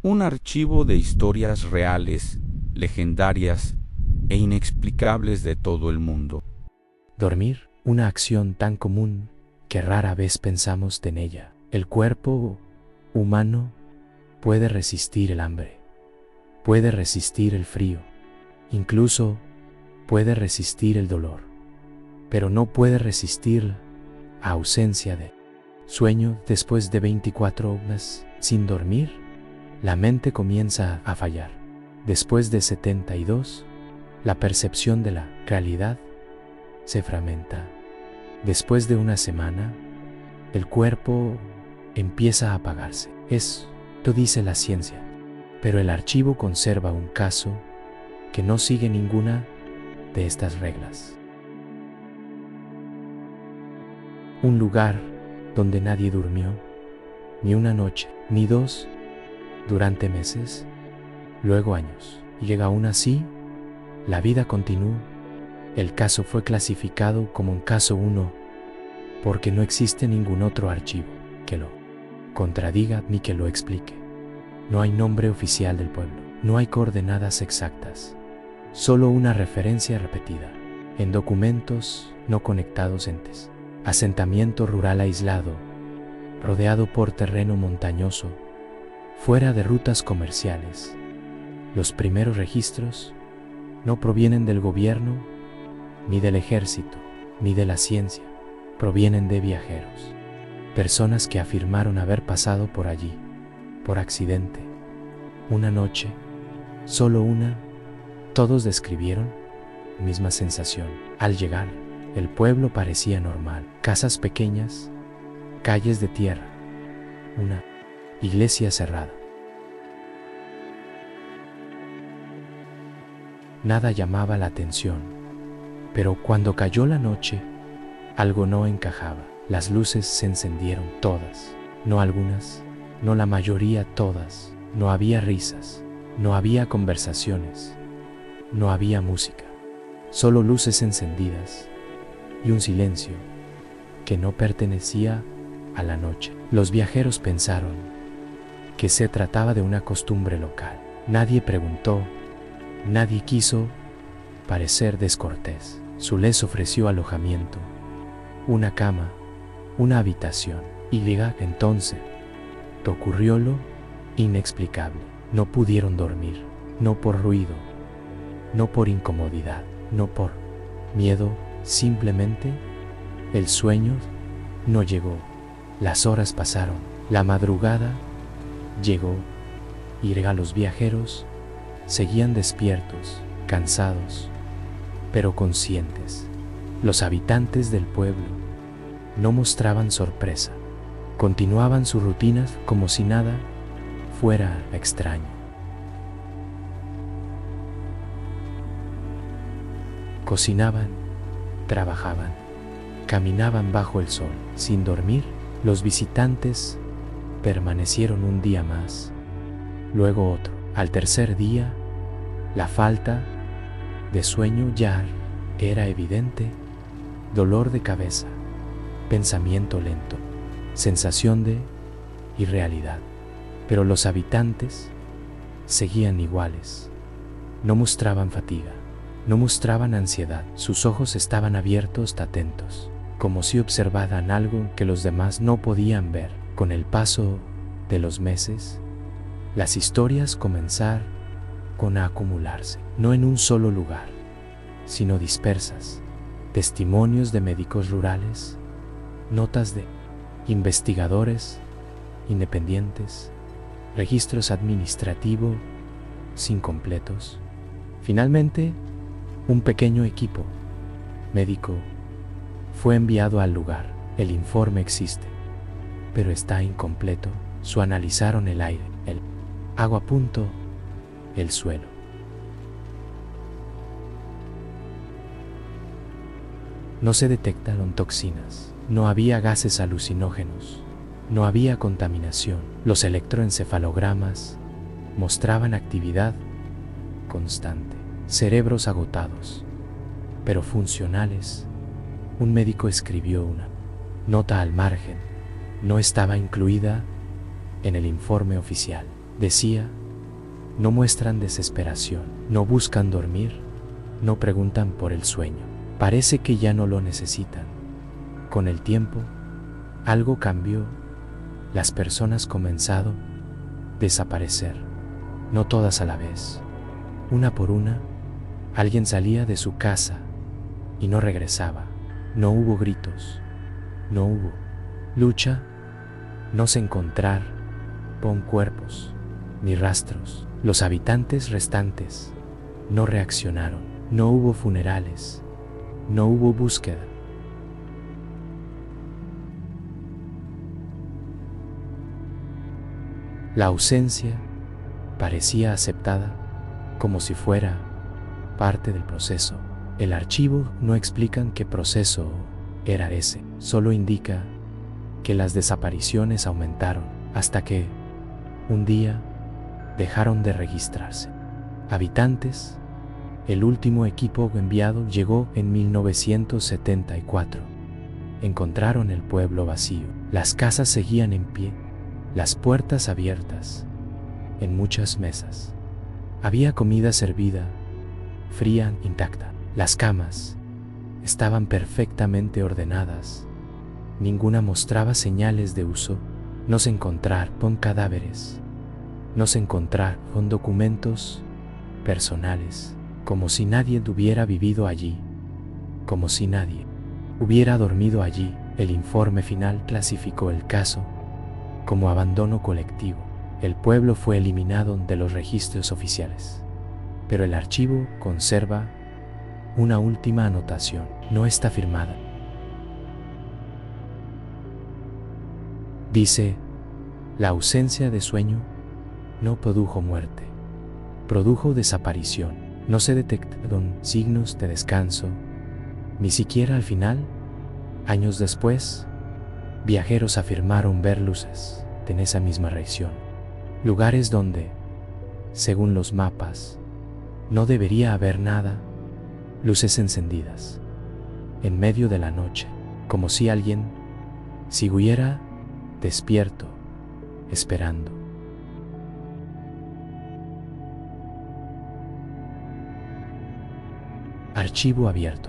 Un archivo de historias reales, legendarias e inexplicables de todo el mundo. Dormir, una acción tan común que rara vez pensamos en ella. El cuerpo humano puede resistir el hambre, puede resistir el frío, incluso puede resistir el dolor, pero no puede resistir la ausencia de sueño. Después de 24 horas sin dormir, la mente comienza a fallar. Después de 72, la percepción de la realidad se fragmenta. Después de una semana, el cuerpo empieza a apagarse. Esto dice la ciencia, pero el archivo conserva un caso que no sigue ninguna de estas reglas. Un lugar donde nadie durmió, ni una noche, ni dos, durante meses, luego años. Y llega aún así, la vida continuó. El caso fue clasificado como un caso 1 porque no existe ningún otro archivo que lo contradiga ni que lo explique. No hay nombre oficial del pueblo, no hay coordenadas exactas, solo una referencia repetida en documentos no conectados entes. Asentamiento rural aislado, rodeado por terreno montañoso, fuera de rutas comerciales. Los primeros registros no provienen del gobierno, ni del ejército, ni de la ciencia. Provienen de viajeros, personas que afirmaron haber pasado por allí, por accidente, una noche, solo una. Todos describieron la misma sensación. Al llegar, el pueblo parecía normal. Casas pequeñas, calles de tierra, una iglesia cerrada. Nada llamaba la atención, pero cuando cayó la noche, algo no encajaba. Las luces se encendieron todas, no algunas, no la mayoría, todas. No había risas, no había conversaciones, no había música, solo luces encendidas y un silencio que no pertenecía a la noche. Los viajeros pensaron que se trataba de una costumbre local. Nadie preguntó, nadie quiso parecer descortés. Su les ofreció alojamiento, una cama, una habitación. Y llega entonces, ocurrió lo inexplicable. No pudieron dormir, no por ruido, no por incomodidad, no por miedo, simplemente el sueño no llegó. Las horas pasaron, la madrugada llegó y los viajeros seguían despiertos, cansados, pero conscientes. Los habitantes del pueblo no mostraban sorpresa, continuaban sus rutinas como si nada fuera extraño. Cocinaban, trabajaban, caminaban bajo el sol. Sin dormir, los visitantes permanecieron un día más, luego otro. Al tercer día, la falta de sueño ya era evidente. Dolor de cabeza, pensamiento lento, sensación de irrealidad. Pero los habitantes seguían iguales. No mostraban fatiga, no mostraban ansiedad. Sus ojos estaban abiertos, atentos, como si observaran algo que los demás no podían ver. Con el paso de los meses, las historias comenzaron a acumularse, no en un solo lugar, sino dispersas. Testimonios de médicos rurales, notas de investigadores independientes, registros administrativos incompletos. Finalmente, un pequeño equipo médico fue enviado al lugar. El informe existe, pero está incompleto. Analizaron el aire, el agua, el suelo. No se detectaron toxinas, no había gases alucinógenos, no había contaminación. Los electroencefalogramas mostraban actividad constante, cerebros agotados, pero funcionales. Un médico escribió una nota al margen, no estaba incluida en el informe oficial. Decía, no muestran desesperación, no buscan dormir, no preguntan por el sueño. Parece que ya no lo necesitan. Con el tiempo, algo cambió. Las personas comenzado a desaparecer, no todas a la vez. Una por una, alguien salía de su casa y no regresaba. No hubo gritos, no hubo lucha, no se encontraron cuerpos ni rastros. Los habitantes restantes no reaccionaron, no hubo funerales, no hubo búsqueda. La ausencia parecía aceptada como si fuera parte del proceso. El archivo no explica qué proceso era ese, solo indica que las desapariciones aumentaron hasta que, un día, dejaron de registrarse. Habitantes, el último equipo enviado llegó en 1974. Encontraron el pueblo vacío. Las casas seguían en pie, las puertas abiertas, en muchas mesas. Había comida servida, fría, intacta. Las camas estaban perfectamente ordenadas. Ninguna mostraba señales de uso. No se encontraron cadáveres. No se encontraron documentos personales, como si nadie hubiera vivido allí, como si nadie hubiera dormido allí. El informe final clasificó el caso como abandono colectivo. El pueblo fue eliminado de los registros oficiales, pero el archivo conserva una última anotación. No está firmada. Dice, la ausencia de sueño no produjo muerte, produjo desaparición. No se detectaron signos de descanso, ni siquiera al final. Años después, viajeros afirmaron ver luces en esa misma región, lugares donde, según los mapas, no debería haber nada. Luces encendidas en medio de la noche, como si alguien siguiera despierto, esperando. Archivo abierto.